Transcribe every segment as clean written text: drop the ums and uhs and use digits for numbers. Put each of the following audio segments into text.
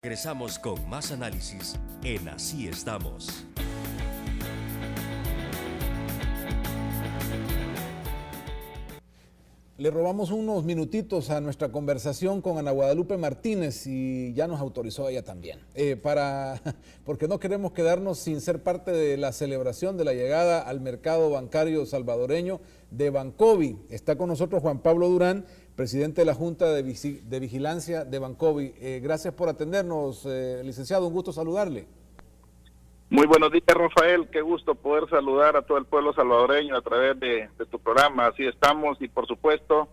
Regresamos con más análisis en Así Estamos. Le robamos unos minutitos a nuestra conversación con Ana Guadalupe Martínez y ya nos autorizó ella también, porque no queremos quedarnos sin ser parte de la celebración de la llegada al mercado bancario salvadoreño de Bancovi. Está con nosotros Juan Pablo Durán, presidente de la Junta de Vigilancia de Bancovi. Gracias por atendernos, licenciado, un gusto saludarle. Muy buenos días, Rafael, qué gusto poder saludar a todo el pueblo salvadoreño a través de tu programa, Así Estamos, y por supuesto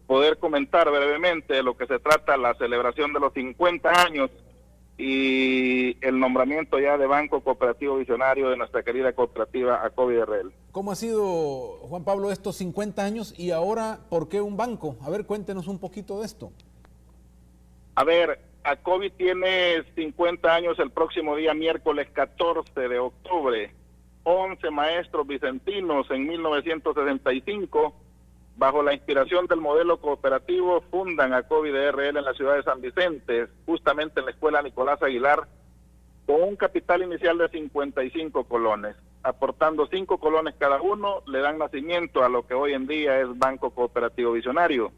poder comentar brevemente de lo que se trata la celebración de los 50 años y el nombramiento ya de Banco Cooperativo Visionario de nuestra querida cooperativa Acovi RL. ¿Cómo ha sido, Juan Pablo, estos 50 años y ahora por qué un banco? A ver, cuéntenos un poquito de esto. A ver, Acovi tiene 50 años el próximo día miércoles 14 de octubre. 11 maestros vicentinos en 1965, bajo la inspiración del modelo cooperativo, fundan Acovi RL en la ciudad de San Vicente, justamente en la escuela Nicolás Aguilar, con un capital inicial de 55 colones. Aportando 5 colones cada uno, le dan nacimiento a lo que hoy en día es Banco Cooperativo Visionario.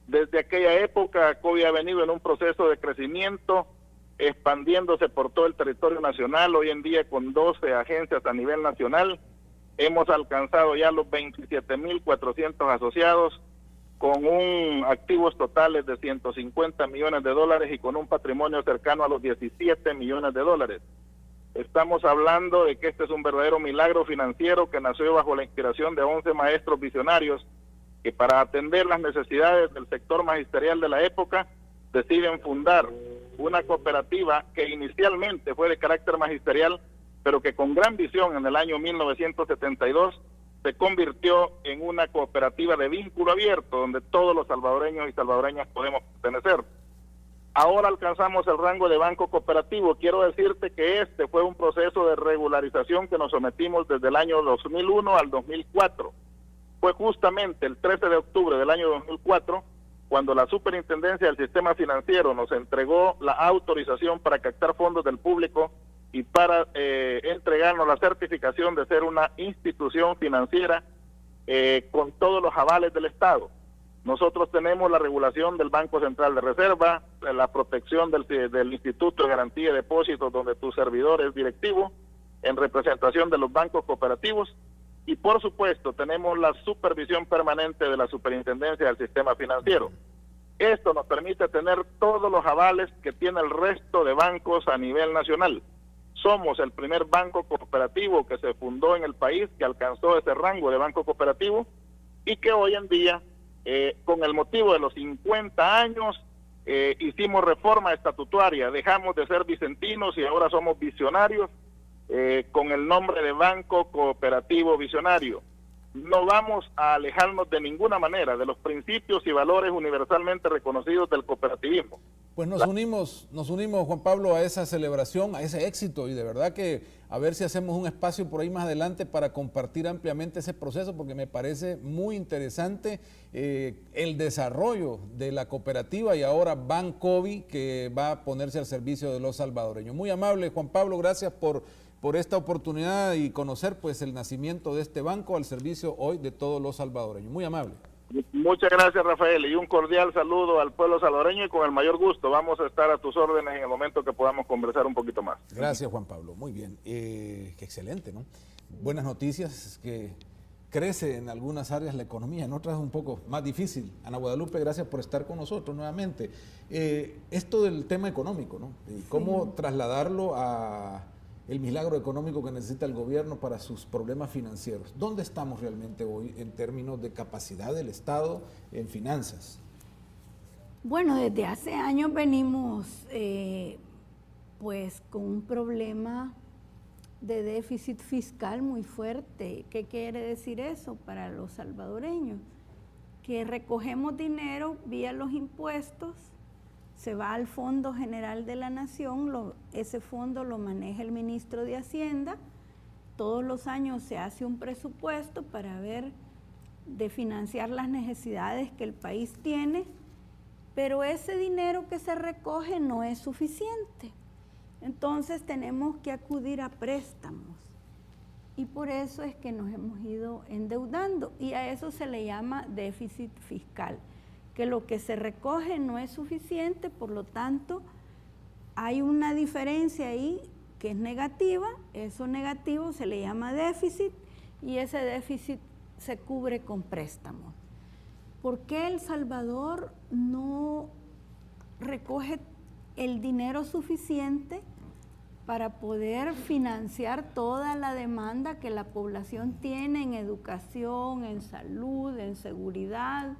Desde aquella época, Acovi ha venido en un proceso de crecimiento, expandiéndose por todo el territorio nacional. Hoy en día, con 12 agencias a nivel nacional, hemos alcanzado ya los 27.400 asociados, con un activos totales de 150 millones de dólares y con un patrimonio cercano a los 17 millones de dólares. Estamos hablando de que este es un verdadero milagro financiero que nació bajo la inspiración de 11 maestros visionarios que, para atender las necesidades del sector magisterial de la época, deciden fundar una cooperativa que inicialmente fue de carácter magisterial, pero que con gran visión en el año 1972 se convirtió en una cooperativa de vínculo abierto, donde todos los salvadoreños y salvadoreñas podemos pertenecer. Ahora alcanzamos el rango de banco cooperativo. Quiero decirte que este fue un proceso de regularización que nos sometimos desde el año 2001 al 2004. Fue justamente el 13 de octubre del año 2004 cuando la Superintendencia del Sistema Financiero nos entregó la autorización para captar fondos del público y para entregarnos la certificación de ser una institución financiera con todos los avales del Estado. Nosotros tenemos la regulación del Banco Central de Reserva, la protección del Instituto de Garantía de Depósitos, donde tu servidor es directivo, en representación de los bancos cooperativos, y por supuesto tenemos la supervisión permanente de la Superintendencia del Sistema Financiero. Esto nos permite tener todos los avales que tiene el resto de bancos a nivel nacional. Somos el primer banco cooperativo que se fundó en el país, que alcanzó ese rango de banco cooperativo, y que hoy en día, con el motivo de los 50 años, hicimos reforma estatutaria, dejamos de ser vicentinos y ahora somos visionarios, con el nombre de Banco Cooperativo Visionario. No vamos a alejarnos de ninguna manera de los principios y valores universalmente reconocidos del cooperativismo. Pues nos unimos, Juan Pablo, a esa celebración, a ese éxito, y de verdad que a ver si hacemos un espacio por ahí más adelante para compartir ampliamente ese proceso, porque me parece muy interesante el desarrollo de la cooperativa y ahora Bancovi, que va a ponerse al servicio de los salvadoreños. Muy amable, Juan Pablo, gracias por esta oportunidad y conocer pues el nacimiento de este banco al servicio hoy de todos los salvadoreños. Muy amable. Muchas gracias, Rafael, y un cordial saludo al pueblo salvadoreño, y con el mayor gusto vamos a estar a tus órdenes en el momento que podamos conversar un poquito más. Gracias, Juan Pablo. Muy bien. Qué excelente, ¿no? Buenas noticias, que crece en algunas áreas la economía, en otras es un poco más difícil. Ana Guadalupe, gracias por estar con nosotros nuevamente. Esto del tema económico, ¿no? ¿Cómo trasladarlo a el milagro económico que necesita el gobierno para sus problemas financieros? ¿Dónde estamos realmente hoy en términos de capacidad del Estado en finanzas? Bueno, desde hace años venimos pues con un problema de déficit fiscal muy fuerte. ¿Qué quiere decir eso para los salvadoreños? Que recogemos dinero vía los impuestos, se va al Fondo General de la Nación, ese fondo lo maneja el ministro de Hacienda. Todos los años se hace un presupuesto para ver de financiar las necesidades que el país tiene, pero ese dinero que se recoge no es suficiente. Entonces tenemos que acudir a préstamos y por eso es que nos hemos ido endeudando y a eso se le llama déficit fiscal, que lo que se recoge no es suficiente, por lo tanto hay una diferencia ahí que es negativa, eso negativo se le llama déficit y ese déficit se cubre con préstamos. ¿Por qué El Salvador no recoge el dinero suficiente para poder financiar toda la demanda que la población tiene en educación, en salud, en seguridad,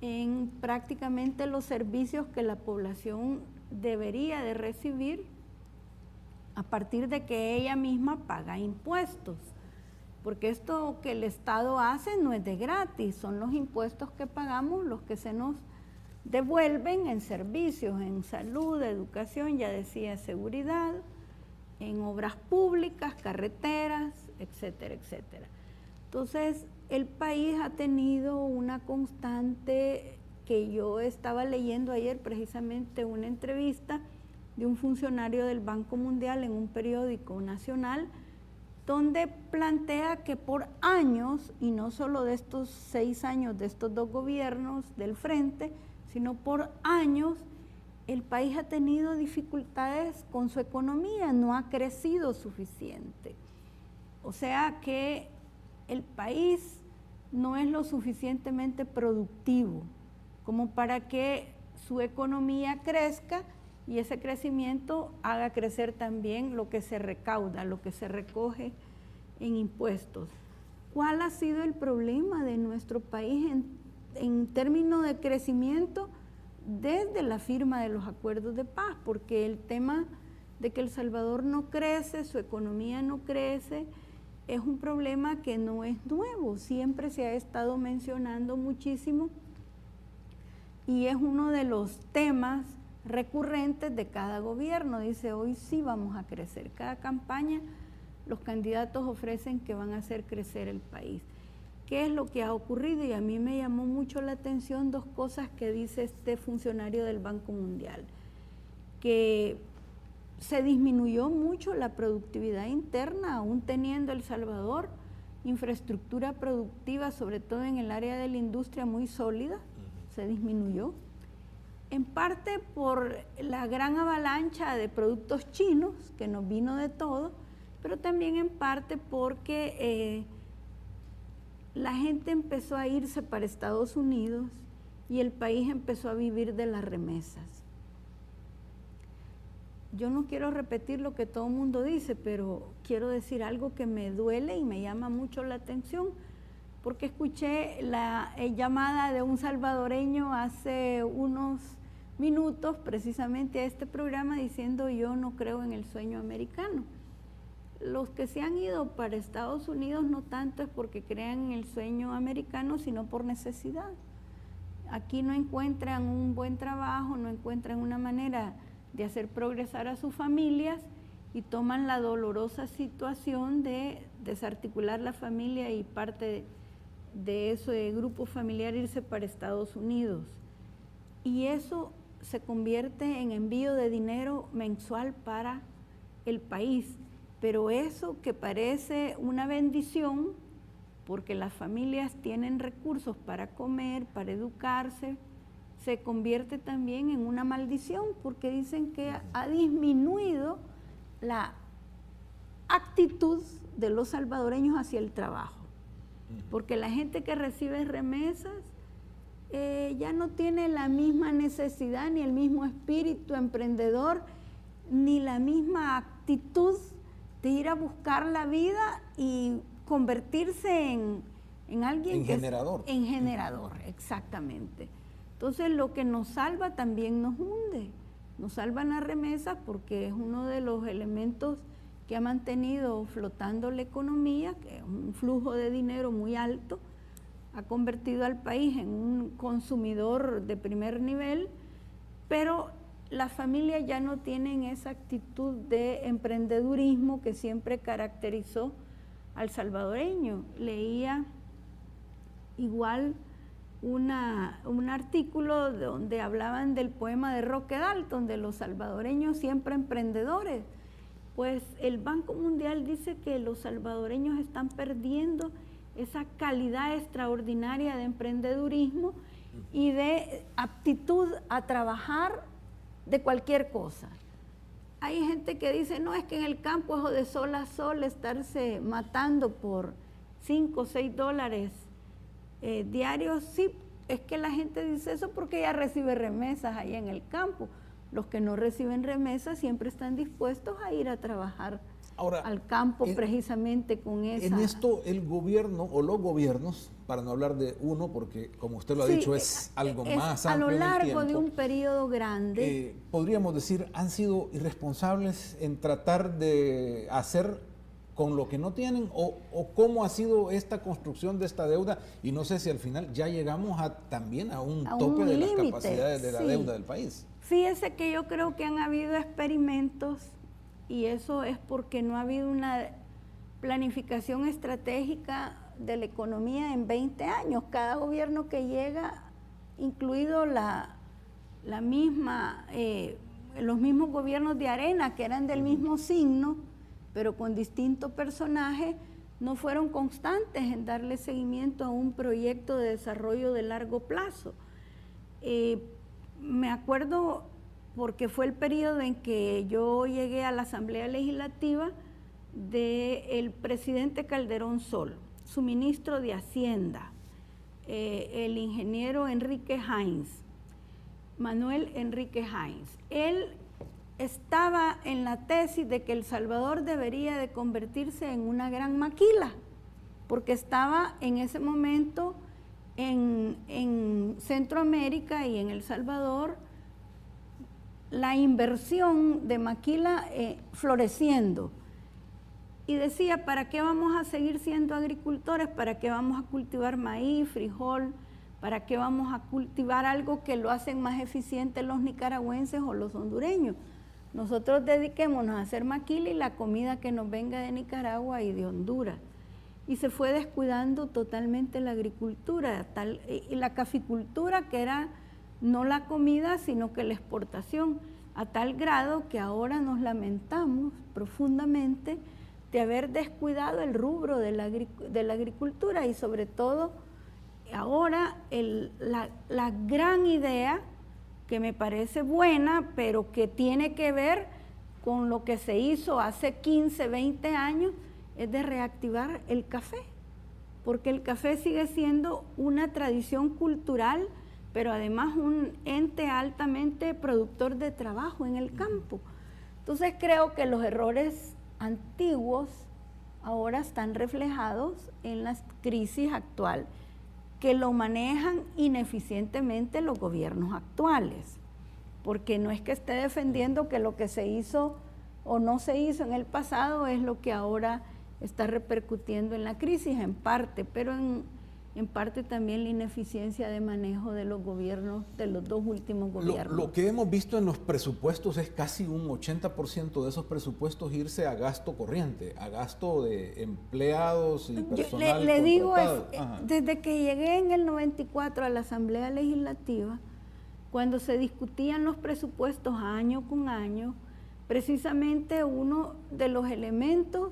en prácticamente los servicios que la población debería de recibir a partir de que ella misma paga impuestos? Porque esto que el Estado hace no es de gratis, son los impuestos que pagamos los que se nos devuelven en servicios, en salud, educación, ya decía, seguridad, en obras públicas, carreteras, etcétera, etcétera. Entonces, el país ha tenido una constante, que yo estaba leyendo ayer precisamente una entrevista de un funcionario del Banco Mundial en un periódico nacional, donde plantea que por años, y no solo de estos 6 años de estos 2 gobiernos del frente, sino por años, el país ha tenido dificultades con su economía, no ha crecido suficiente. O sea que el país no es lo suficientemente productivo como para que su economía crezca y ese crecimiento haga crecer también lo que se recauda, lo que se recoge en impuestos. ¿Cuál ha sido el problema de nuestro país en términos de crecimiento desde la firma de los acuerdos de paz? Porque el tema de que El Salvador no crece, su economía no crece, es un problema que no es nuevo, siempre se ha estado mencionando muchísimo y es uno de los temas recurrentes de cada gobierno. Dice, hoy sí vamos a crecer. Cada campaña los candidatos ofrecen que van a hacer crecer el país. ¿Qué es lo que ha ocurrido? Y a mí me llamó mucho la atención 2 cosas que dice este funcionario del Banco Mundial, que se disminuyó mucho la productividad interna, aún teniendo El Salvador infraestructura productiva, sobre todo en el área de la industria muy sólida, se disminuyó. En parte por la gran avalancha de productos chinos que nos vino de todo, pero también en parte porque la gente empezó a irse para Estados Unidos y el país empezó a vivir de las remesas. Yo no quiero repetir lo que todo el mundo dice, pero quiero decir algo que me duele y me llama mucho la atención, porque escuché la llamada de un salvadoreño hace unos minutos precisamente a este programa diciendo: yo no creo en el sueño americano. Los que se han ido para Estados Unidos no tanto es porque crean en el sueño americano, sino por necesidad. Aquí no encuentran un buen trabajo, no encuentran una manera de hacer progresar a sus familias y toman la dolorosa situación de desarticular la familia y parte de ese grupo familiar irse para Estados Unidos. Y eso se convierte en envío de dinero mensual para el país. Pero eso que parece una bendición, porque las familias tienen recursos para comer, para educarse, se convierte también en una maldición, porque dicen que ha disminuido la actitud de los salvadoreños hacia el trabajo. Porque la gente que recibe remesas ya no tiene la misma necesidad, ni el mismo espíritu emprendedor, ni la misma actitud de ir a buscar la vida y convertirse en alguien en generador. En generador, exactamente. Entonces lo que nos salva también nos hunde. Nos salvan las remesas porque es uno de los elementos que ha mantenido flotando la economía, que es un flujo de dinero muy alto, ha convertido al país en un consumidor de primer nivel, pero las familias ya no tienen esa actitud de emprendedurismo que siempre caracterizó al salvadoreño. Leía igual un artículo donde hablaban del poema de Roque Dalton, de los salvadoreños siempre emprendedores. Pues el Banco Mundial dice que los salvadoreños están perdiendo esa calidad extraordinaria de emprendedurismo y de aptitud a trabajar de cualquier cosa. Hay gente que dice, no, es que en el campo es de sol a sol estarse matando por 5 o 6 dólares diarios. Sí, es que la gente dice eso porque ya recibe remesas ahí en el campo. Los que no reciben remesas siempre están dispuestos a ir a trabajar ahora al campo precisamente con esa... En esto el gobierno o los gobiernos, para no hablar de uno, porque como usted lo ha dicho es algo más amplio a lo largo en el tiempo, de un periodo grande. Podríamos decir, han sido irresponsables en tratar de hacer con lo que no tienen, o cómo ha sido esta construcción de esta deuda, y no sé si al final ya llegamos también a un tope de las capacidades de la deuda del país. Fíjese que yo creo que han habido experimentos, y eso es porque no ha habido una planificación estratégica de la economía en 20 años. Cada gobierno que llega, incluido los mismos gobiernos de arena, que eran del mismo signo, pero con distintos personajes, no fueron constantes en darle seguimiento a un proyecto de desarrollo de largo plazo. Me acuerdo, porque fue el periodo en que yo llegué a la Asamblea Legislativa, del presidente Calderón Sol, su ministro de Hacienda, el ingeniero Enrique Heinz, Manuel Enrique Heinz. Él estaba en la tesis de que El Salvador debería de convertirse en una gran maquila, porque estaba en ese momento en Centroamérica y en El Salvador la inversión de maquila floreciendo. Y decía, ¿para qué vamos a seguir siendo agricultores? ¿Para qué vamos a cultivar maíz, frijol? ¿Para qué vamos a cultivar algo que lo hacen más eficiente los nicaragüenses o los hondureños? Nosotros dediquémonos a hacer maquila y la comida que nos venga de Nicaragua y de Honduras. Y se fue descuidando totalmente la agricultura y la caficultura, que era no la comida, sino que la exportación, a tal grado que ahora nos lamentamos profundamente de haber descuidado el rubro de la agricultura, y sobre todo ahora la gran idea, que me parece buena, pero que tiene que ver con lo que se hizo hace 15, 20 años, es de reactivar el café, porque el café sigue siendo una tradición cultural, pero además un ente altamente productor de trabajo en el campo. Entonces creo que los errores antiguos ahora están reflejados en la crisis actual, que lo manejan ineficientemente los gobiernos actuales, porque no es que esté defendiendo que lo que se hizo o no se hizo en el pasado es lo que ahora está repercutiendo en la crisis, en parte, pero en parte también la ineficiencia de manejo de los gobiernos, de los dos últimos gobiernos. Lo que hemos visto en los presupuestos es casi un 80% de esos presupuestos irse a gasto corriente, a gasto de empleados y personal. Le digo, desde que llegué en el 94 a la Asamblea Legislativa, cuando se discutían los presupuestos año con año, precisamente uno de los elementos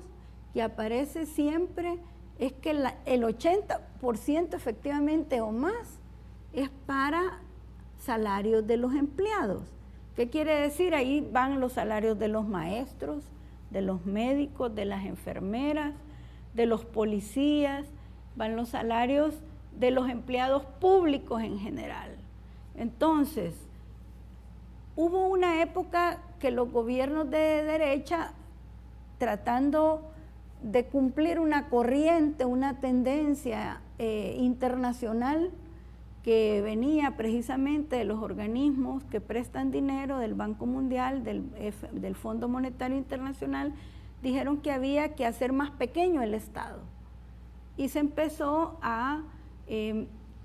que aparece siempre es que el 80% efectivamente o más es para salarios de los empleados. ¿Qué quiere decir? Ahí van los salarios de los maestros, de los médicos, de las enfermeras, de los policías, van los salarios de los empleados públicos en general. Entonces, hubo una época que los gobiernos de derecha, tratando de cumplir una corriente, una tendencia internacional que venía precisamente de los organismos que prestan dinero, del Banco Mundial, del Fondo Monetario Internacional, dijeron que había que hacer más pequeño el Estado. Y se empezó a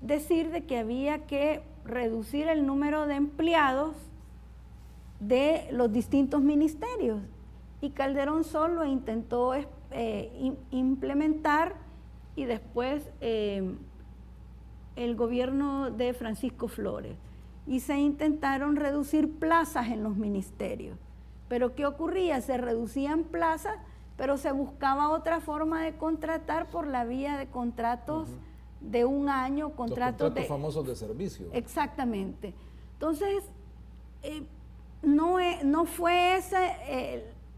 decir de que había que reducir el número de empleados de los distintos ministerios. Y Calderón solo intentó implementar y después el gobierno de Francisco Flores y se intentaron reducir plazas en los ministerios. Pero ¿qué ocurría? Se reducían plazas, pero se buscaba otra forma de contratar por la vía de contratos de un año, contratos famosos de servicio. Exactamente. Entonces, no fue esa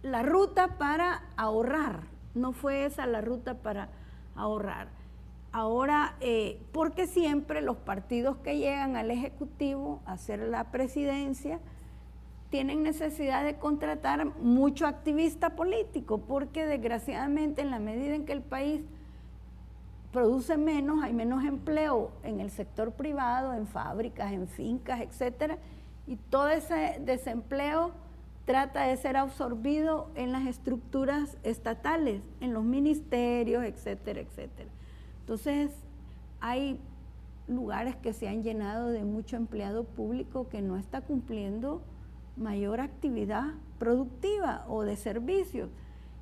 la ruta para ahorrar, no fue esa la ruta para ahorrar. Ahora, porque siempre los partidos que llegan al Ejecutivo a hacer la presidencia tienen necesidad de contratar mucho activista político, porque desgraciadamente en la medida en que el país produce menos, hay menos empleo en el sector privado, en fábricas, en fincas, etcétera, y todo ese desempleo trata de ser absorbido en las estructuras estatales, en los ministerios, etcétera, etcétera. Entonces, hay lugares que se han llenado de mucho empleado público que no está cumpliendo mayor actividad productiva o de servicios.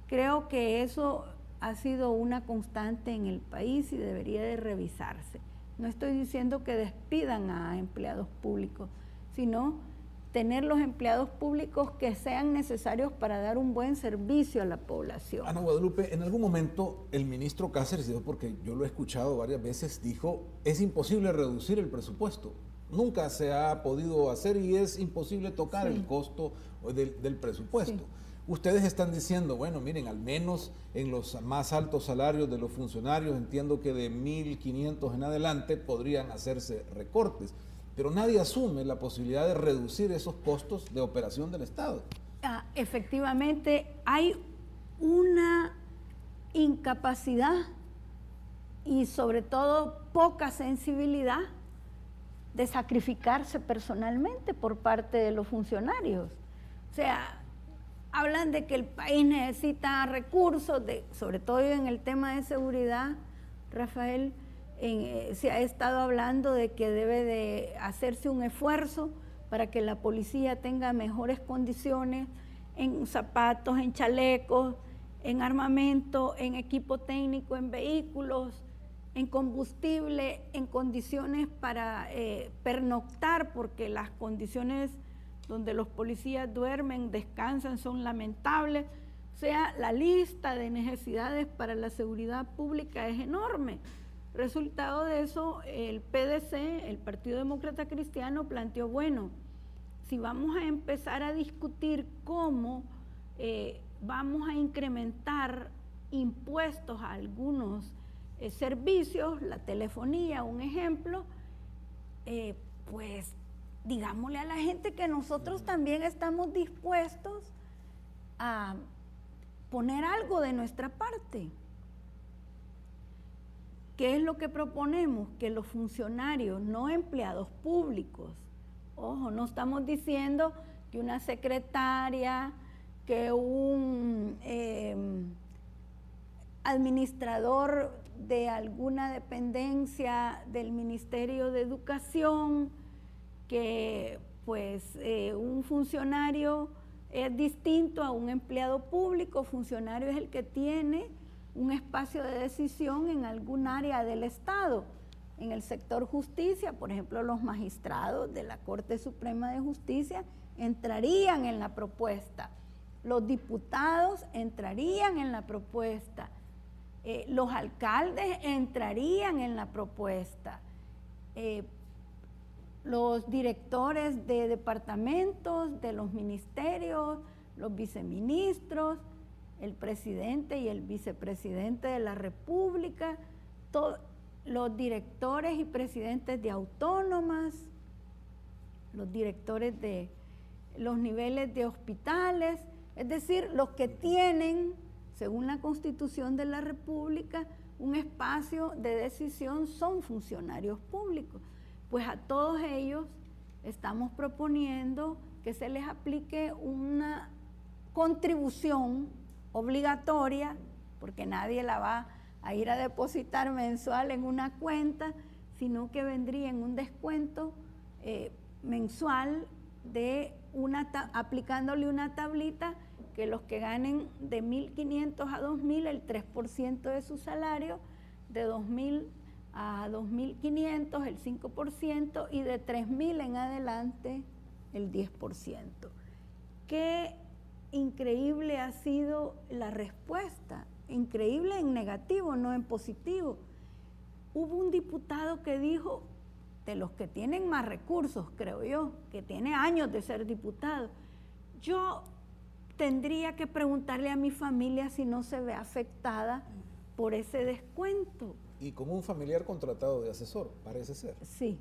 Creo que eso ha sido una constante en el país y debería de revisarse. No estoy diciendo que despidan a empleados públicos, sino tener los empleados públicos que sean necesarios para dar un buen servicio a la población. Ana Guadalupe, en algún momento el ministro Cáceres, porque yo lo he escuchado varias veces, dijo, es imposible reducir el presupuesto. Nunca se ha podido hacer y es imposible tocar el costo del presupuesto. Sí. Ustedes están diciendo, bueno, miren, al menos en los más altos salarios de los funcionarios, entiendo que de 1.500 en adelante podrían hacerse recortes, pero nadie asume la posibilidad de reducir esos costos de operación del Estado. Efectivamente, hay una incapacidad y sobre todo poca sensibilidad de sacrificarse personalmente por parte de los funcionarios. O sea, hablan de que el país necesita recursos, sobre todo en el tema de seguridad, Rafael, se ha estado hablando de que debe de hacerse un esfuerzo para que la policía tenga mejores condiciones en zapatos, en chalecos, en armamento, en equipo técnico, en vehículos, en combustible, en condiciones para pernoctar, porque las condiciones donde los policías duermen, descansan, son lamentables. O sea, la lista de necesidades para la seguridad pública es enorme. Resultado de eso, el PDC, el Partido Demócrata Cristiano, planteó, bueno, si vamos a empezar a discutir cómo vamos a incrementar impuestos a algunos servicios, la telefonía, un ejemplo, pues digámosle a la gente que nosotros también estamos dispuestos a poner algo de nuestra parte. ¿Qué es lo que proponemos? Que los funcionarios, no empleados públicos, ojo, no estamos diciendo que una secretaria, que un administrador de alguna dependencia del Ministerio de Educación, que pues un funcionario es distinto a un empleado público. Funcionario es el que tiene un espacio de decisión en algún área del Estado. En el sector justicia, por ejemplo, los magistrados de la Corte Suprema de Justicia entrarían en la propuesta. Los diputados entrarían en la propuesta. Los alcaldes entrarían en la propuesta. Los directores de departamentos, de los ministerios, los viceministros, el presidente y el vicepresidente de la República, los directores y presidentes de autónomas, los directores de los niveles de hospitales, es decir, los que tienen, según la Constitución de la República, un espacio de decisión son funcionarios públicos. Pues a todos ellos estamos proponiendo que se les aplique una contribución obligatoria, porque nadie la va a ir a depositar mensual en una cuenta, sino que vendría en un descuento mensual de aplicándole una tablita que los que ganen de 1.500 a 2.000, el 3% de su salario, de 2.000 a 2.500 el 5% y de 3.000 en adelante el 10%. Qué increíble ha sido la respuesta, increíble en negativo, no en positivo. Hubo un diputado que dijo, de los que tienen más recursos, creo yo, que tiene años de ser diputado, yo tendría que preguntarle a mi familia si no se ve afectada por ese descuento. Y como un familiar contratado de asesor, parece ser. Sí,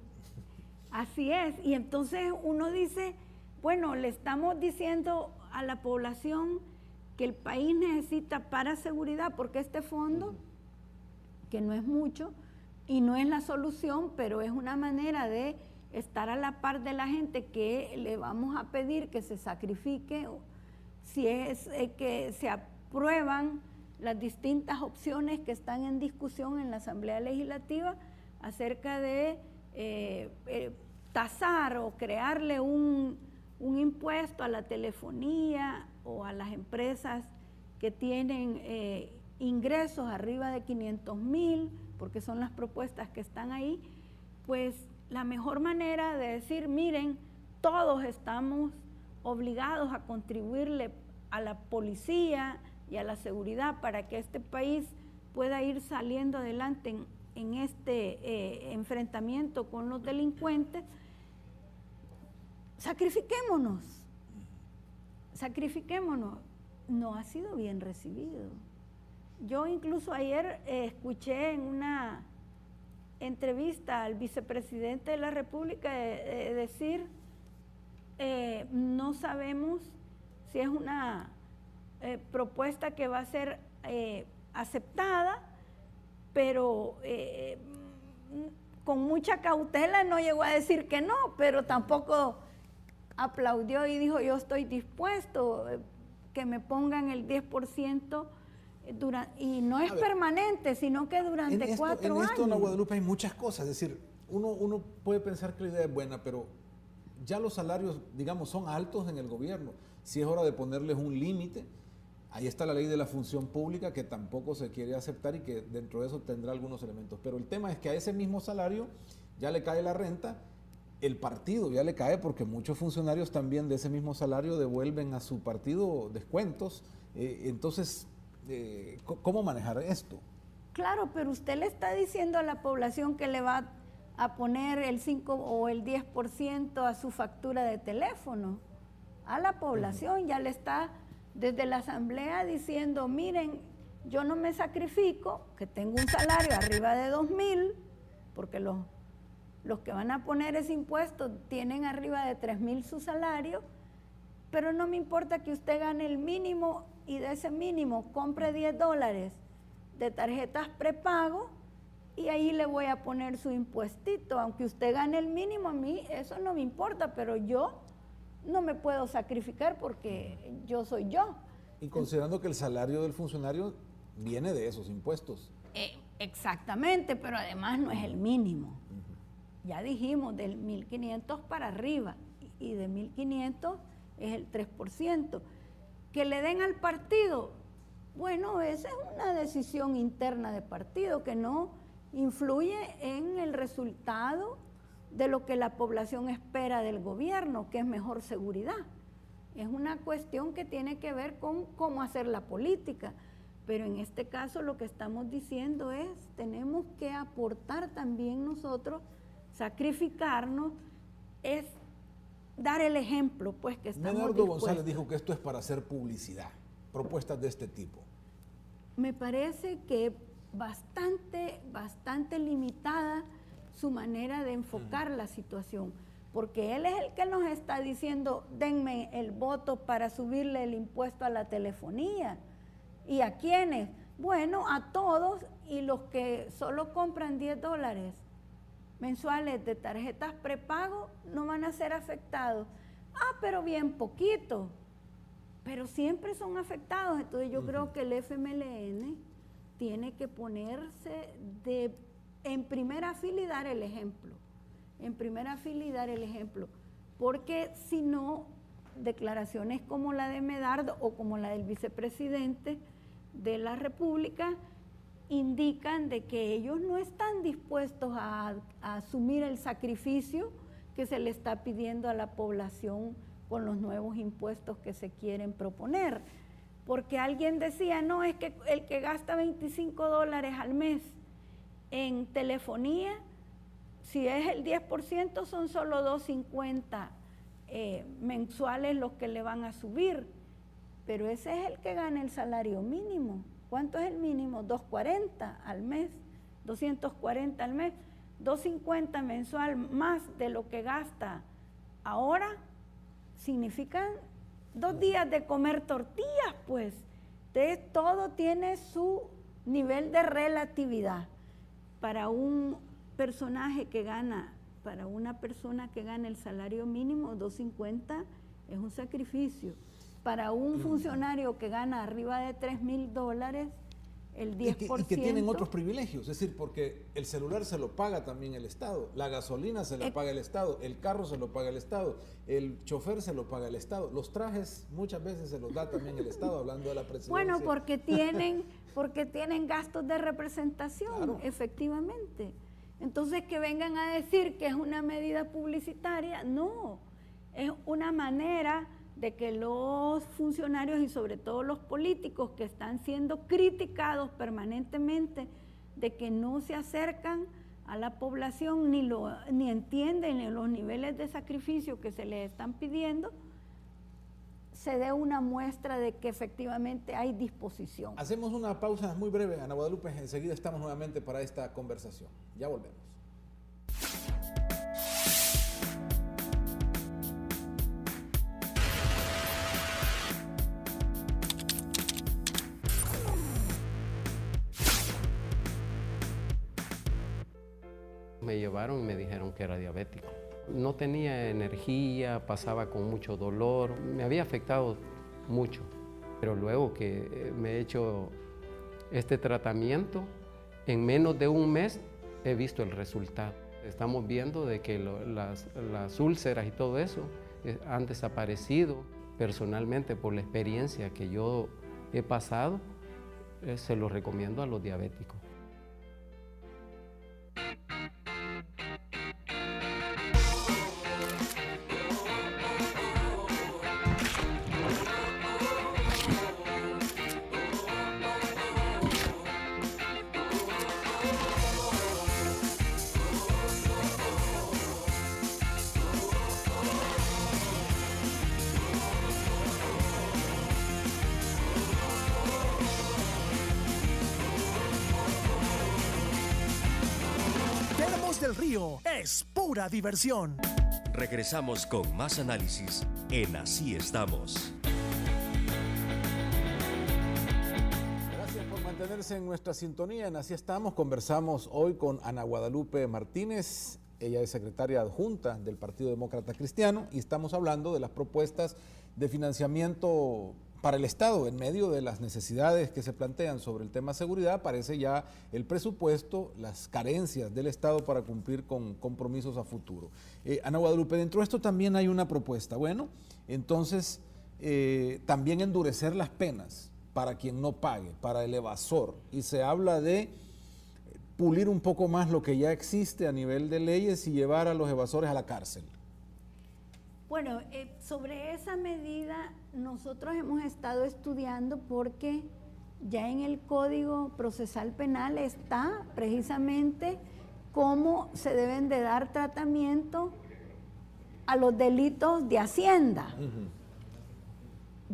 así es. Y entonces uno dice, bueno, le estamos diciendo a la población que el país necesita para seguridad, porque este fondo, que no es mucho y no es la solución, pero es una manera de estar a la par de la gente que le vamos a pedir que se sacrifique si es que se aprueban las distintas opciones que están en discusión en la Asamblea Legislativa acerca de tasar o crearle un impuesto a la telefonía o a las empresas que tienen ingresos arriba de 500,000, porque son las propuestas que están ahí. Pues la mejor manera de decir, miren, todos estamos obligados a contribuirle a la policía y a la seguridad para que este país pueda ir saliendo adelante en este enfrentamiento con los delincuentes. Sacrifiquémonos. No ha sido bien recibido. Yo incluso ayer escuché en una entrevista al vicepresidente de la República decir, no sabemos si es una propuesta que va a ser aceptada, pero con mucha cautela, no llegó a decir que no, pero tampoco aplaudió y dijo, yo estoy dispuesto que me pongan el 10%, y no es permanente, sino que durante 4 años. En esto, Ana Guadalupe, hay muchas cosas. Es decir, uno puede pensar que la idea es buena, pero ya los salarios, digamos, son altos en el gobierno. Si es hora de ponerles un límite, ahí está la ley de la función pública que tampoco se quiere aceptar y que dentro de eso tendrá algunos elementos. Pero el tema es que a ese mismo salario ya le cae la renta, el partido ya le cae porque muchos funcionarios también de ese mismo salario devuelven a su partido descuentos. Entonces, ¿cómo manejar esto? Claro, pero usted le está diciendo a la población que le va a poner el 5 o el 10% a su factura de teléfono. A la población ya le está desde la asamblea diciendo, miren, yo no me sacrifico, que tengo un salario arriba de 2,000, porque los que van a poner ese impuesto tienen arriba de 3,000 su salario, pero no me importa que usted gane el mínimo y de ese mínimo compre $10 de tarjetas prepago y ahí le voy a poner su impuestito. Aunque usted gane el mínimo, a mí eso no me importa, pero yo no me puedo sacrificar porque yo soy yo. Y considerando que el salario del funcionario viene de esos impuestos. Exactamente, pero además no es el mínimo. Ya dijimos, del 1.500 para arriba, y de 1.500 es el 3%. Que le den al partido, bueno, esa es una decisión interna de partido que no influye en el resultado de lo que la población espera del gobierno, que es mejor seguridad. Es una cuestión que tiene que ver con cómo hacer la política. Pero en este caso lo que estamos diciendo es, tenemos que aportar también nosotros, sacrificarnos, es dar el ejemplo, pues, que estamos Medardo dispuestos. González dijo que esto es para hacer publicidad, propuestas de este tipo. Me parece que bastante limitada su manera de enfocar la situación, porque él es el que nos está diciendo, denme el voto para subirle el impuesto a la telefonía. ¿Y a quiénes? Bueno, a todos, y los que solo compran $10 mensuales de tarjetas prepago no van a ser afectados. Pero bien poquito, pero siempre son afectados. Entonces yo creo que el FMLN tiene que ponerse en primera fila y dar el ejemplo. Porque si no, declaraciones como la de Medardo o como la del vicepresidente de la República indican de que ellos no están dispuestos a asumir el sacrificio que se le está pidiendo a la población con los nuevos impuestos que se quieren proponer. Porque alguien decía, no, es que el que gasta $25 al mes en telefonía, si es el 10%, son solo $2.50 mensuales los que le van a subir. Pero ese es el que gana el salario mínimo. ¿Cuánto es el mínimo? $240 al mes, $240 al mes, $250 mensual más de lo que gasta ahora, significan 2 días de comer tortillas, pues. Entonces, todo tiene su nivel de relatividad. Para un personaje que gana, para una persona que gana el salario mínimo, $250 es un sacrificio. Para un funcionario que gana arriba de $3,000, el 10%. Y que tienen otros privilegios, es decir, porque el celular se lo paga también el Estado, la gasolina se la paga el Estado, el carro se lo paga el Estado, el chofer se lo paga el Estado, los trajes muchas veces se los da también el Estado, hablando de la presidencia. Bueno, porque tienen gastos de representación, claro. Efectivamente. Entonces, que vengan a decir que es una medida publicitaria, no, es una manera de que los funcionarios y sobre todo los políticos que están siendo criticados permanentemente de que no se acercan a la población ni entienden los niveles de sacrificio que se les están pidiendo, se dé una muestra de que efectivamente hay disposición. Hacemos una pausa muy breve, Ana Guadalupe, enseguida estamos nuevamente para esta conversación. Ya volvemos. Me llevaron y me dijeron que era diabético. No tenía energía, pasaba con mucho dolor, me había afectado mucho. Pero luego que me he hecho este tratamiento, en menos de un mes he visto el resultado. Estamos viendo de que las úlceras y todo eso han desaparecido. Personalmente, por la experiencia que yo he pasado, se lo recomiendo a los diabéticos. del Río es pura diversión. Regresamos con más análisis en Así Estamos. Gracias por mantenerse en nuestra sintonía. En Así Estamos conversamos hoy con Ana Guadalupe Martínez. Ella es secretaria adjunta del Partido Demócrata Cristiano y estamos hablando de las propuestas de financiamiento para el Estado. En medio de las necesidades que se plantean sobre el tema seguridad, aparece ya el presupuesto, las carencias del Estado para cumplir con compromisos a futuro. Ana Guadalupe, dentro de esto también hay una propuesta. Bueno, entonces también endurecer las penas para quien no pague, para el evasor. Y se habla de pulir un poco más lo que ya existe a nivel de leyes y llevar a los evasores a la cárcel. Bueno, sobre esa medida nosotros hemos estado estudiando porque ya en el Código Procesal Penal está precisamente cómo se deben de dar tratamiento a los delitos de Hacienda.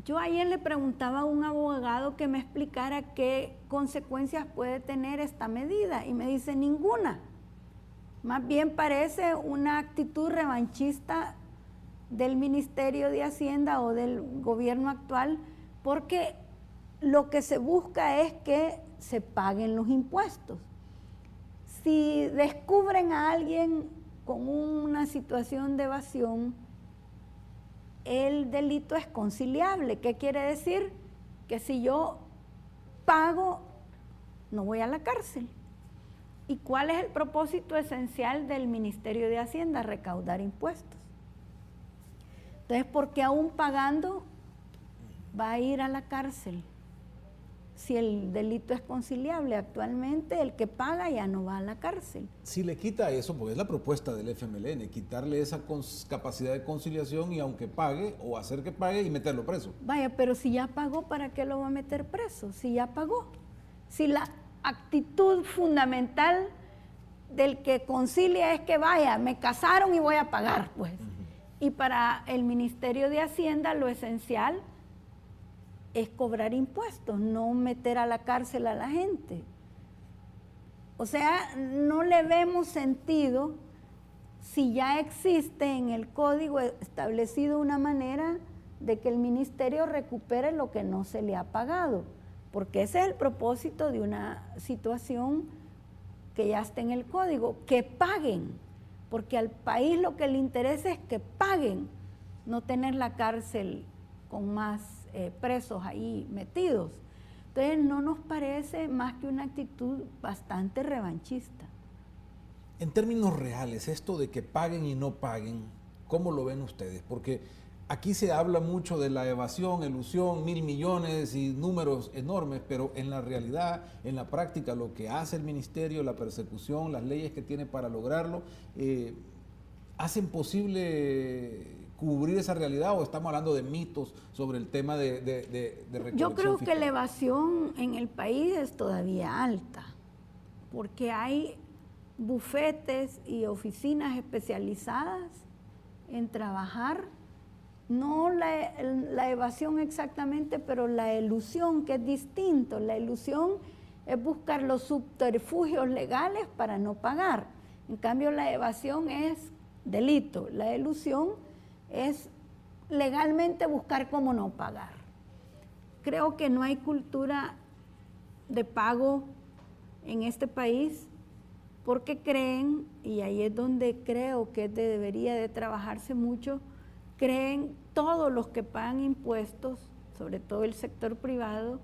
Yo ayer le preguntaba a un abogado que me explicara qué consecuencias puede tener esta medida y me dice ninguna. Más bien parece una actitud revanchista del Ministerio de Hacienda o del gobierno actual, porque lo que se busca es que se paguen los impuestos. Si descubren a alguien con una situación de evasión, el delito es conciliable. ¿Qué quiere decir? Que si yo pago, no voy a la cárcel. ¿Y cuál es el propósito esencial del Ministerio de Hacienda? Recaudar impuestos. Entonces, ¿por qué aún pagando va a ir a la cárcel? si el delito es conciliable. Actualmente el que paga ya no va a la cárcel. Si le quita eso, porque es la propuesta del FMLN, quitarle esa capacidad de conciliación y aunque pague o hacer que pague y meterlo preso. Vaya, pero si ya pagó, ¿para qué lo va a meter preso? Si ya pagó. Si la actitud fundamental del que concilia es que vaya, me casaron y voy a pagar, pues. Y para el Ministerio de Hacienda lo esencial es cobrar impuestos, no meter a la cárcel a la gente. O sea, no le vemos sentido si ya existe en el código establecido una manera de que el ministerio recupere lo que no se le ha pagado, porque ese es el propósito de una situación que ya está en el código, que paguen, porque al país lo que le interesa es que paguen, no tener la cárcel con más presos ahí metidos. Entonces no nos parece más que una actitud bastante revanchista. En términos reales, esto de que paguen y no paguen, ¿cómo lo ven ustedes? Porque aquí se habla mucho de la evasión, elusión, 1.000 millones y números enormes, pero en la realidad, en la práctica, lo que hace el ministerio, la persecución, las leyes que tiene para lograrlo, ¿hacen posible cubrir esa realidad o estamos hablando de mitos sobre el tema de recolección Yo creo fiscal? que la evasión en el país es todavía alta, porque hay bufetes y oficinas especializadas en trabajar, no la evasión exactamente, pero la elusión, que es distinto. La elusión es buscar los subterfugios legales para no pagar. En cambio, la evasión es delito. La elusión es legalmente buscar cómo no pagar. Creo que no hay cultura de pago en este país porque creen, y ahí es donde creo que debería de trabajarse mucho, creen todos los que pagan impuestos, sobre todo el sector privado,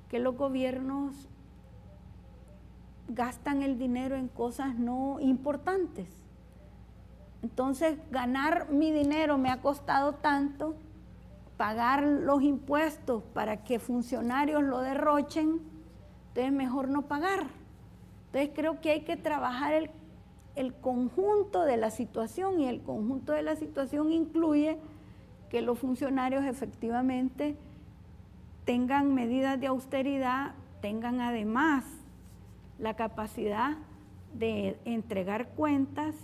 que los gobiernos gastan el dinero en cosas no importantes. Entonces, ganar mi dinero me ha costado tanto, pagar los impuestos para que funcionarios lo derrochen, entonces mejor no pagar. Entonces creo que hay que trabajar el conjunto de la situación, y el conjunto de la situación incluye que los funcionarios efectivamente tengan medidas de austeridad, tengan además la capacidad de entregar cuentas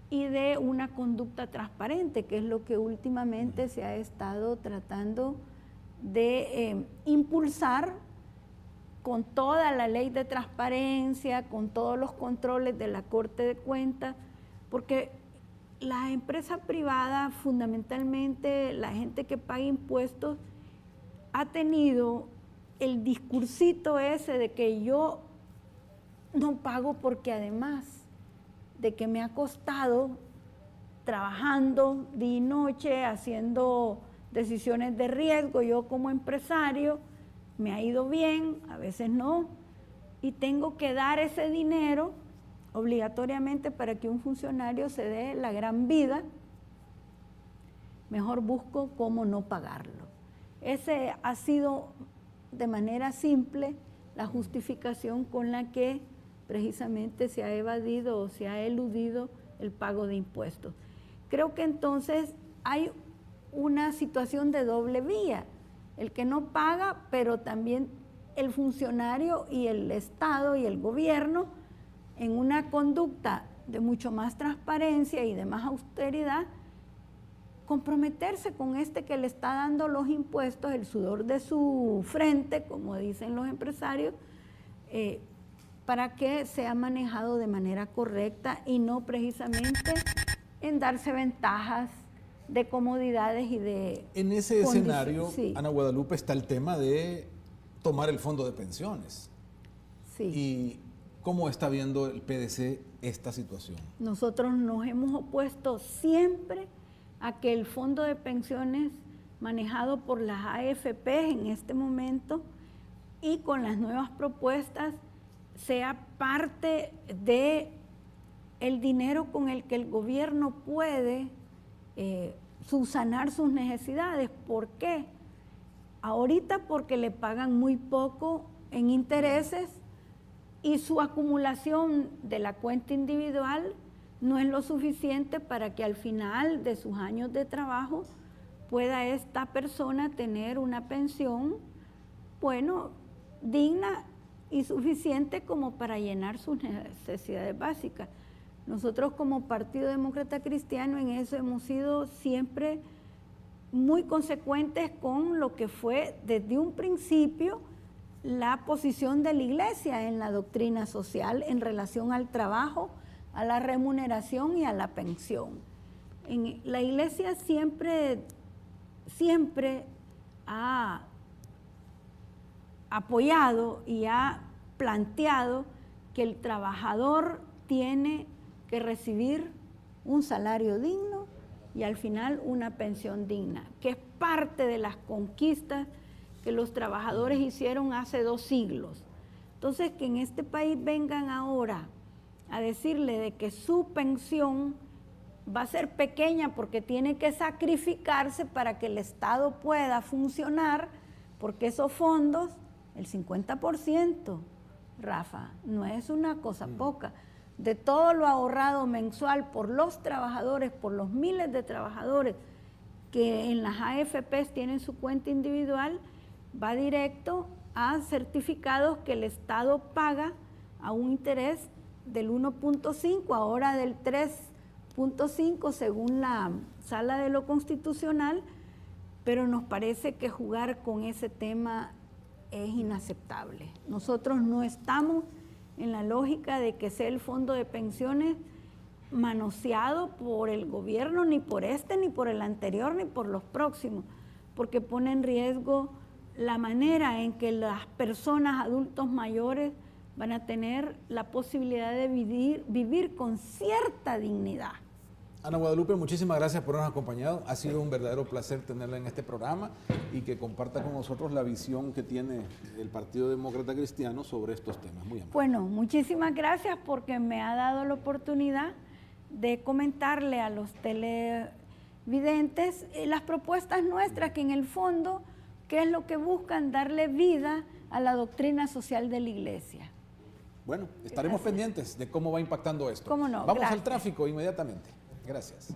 y de una conducta transparente, que es lo que últimamente se ha estado tratando de impulsar con toda la ley de transparencia, con todos los controles de la Corte de Cuentas, porque la empresa privada, fundamentalmente la gente que paga impuestos, ha tenido el discursito ese de que yo no pago porque además de que me ha costado trabajando día y noche, haciendo decisiones de riesgo, yo como empresario, me ha ido bien, a veces no, y tengo que dar ese dinero obligatoriamente para que un funcionario se dé la gran vida, mejor busco cómo no pagarlo. Ese ha sido de manera simple la justificación con la que precisamente se ha evadido o se ha eludido el pago de impuestos. Creo que entonces hay una situación de doble vía. El que no paga, pero también el funcionario y el Estado y el gobierno, en una conducta de mucho más transparencia y de más austeridad, comprometerse con este que le está dando los impuestos, el sudor de su frente, como dicen los empresarios, para que sea manejado de manera correcta y no precisamente en darse ventajas de comodidades y de... En ese escenario, sí. Ana Guadalupe, está el tema de tomar el fondo de pensiones. Sí. ¿Y cómo está viendo el PDC esta situación? Nosotros nos hemos opuesto siempre a que el fondo de pensiones manejado por las AFP en este momento y con las nuevas propuestas sea parte de el dinero con el que el gobierno puede subsanar sus necesidades. ¿Por qué? Ahorita porque le pagan muy poco en intereses y su acumulación de la cuenta individual no es lo suficiente para que al final de sus años de trabajo pueda esta persona tener una pensión, bueno, digna y suficiente como para llenar sus necesidades básicas. Nosotros como Partido Demócrata Cristiano en eso hemos sido siempre muy consecuentes con lo que fue desde un principio la posición de la Iglesia en la doctrina social en relación al trabajo, a la remuneración y a la pensión. La Iglesia siempre ha apoyado y ha planteado que el trabajador tiene que recibir un salario digno y al final una pensión digna, que es parte de las conquistas que los trabajadores hicieron hace 2 siglos. Entonces, que en este país vengan ahora a decirle de que su pensión va a ser pequeña porque tiene que sacrificarse para que el Estado pueda funcionar, porque esos fondos, el 50%, Rafa, no es una cosa poca, de todo lo ahorrado mensual por los trabajadores, por los miles de trabajadores que en las AFPs tienen su cuenta individual, va directo a certificados que el Estado paga a un interés del 1.5, ahora del 3.5 según la Sala de lo Constitucional, pero nos parece que jugar con ese tema es inaceptable. Nosotros no estamos en la lógica de que sea el fondo de pensiones manoseado por el gobierno, ni por este, ni por el anterior, ni por los próximos, porque pone en riesgo la manera en que las personas adultos mayores van a tener la posibilidad de vivir con cierta dignidad. Ana Guadalupe, muchísimas gracias por habernos acompañado. Ha sido un verdadero placer tenerla en este programa y que comparta con nosotros la visión que tiene el Partido Demócrata Cristiano sobre estos temas. Muy amable. Bueno, muchísimas gracias porque me ha dado la oportunidad de comentarle a los televidentes las propuestas nuestras que en el fondo, ¿qué es lo que buscan? Darle vida a la doctrina social de la Iglesia. Bueno, estaremos pendientes de cómo va impactando esto. ¿Cómo no? Vamos Gracias. al tráfico inmediatamente. Gracias.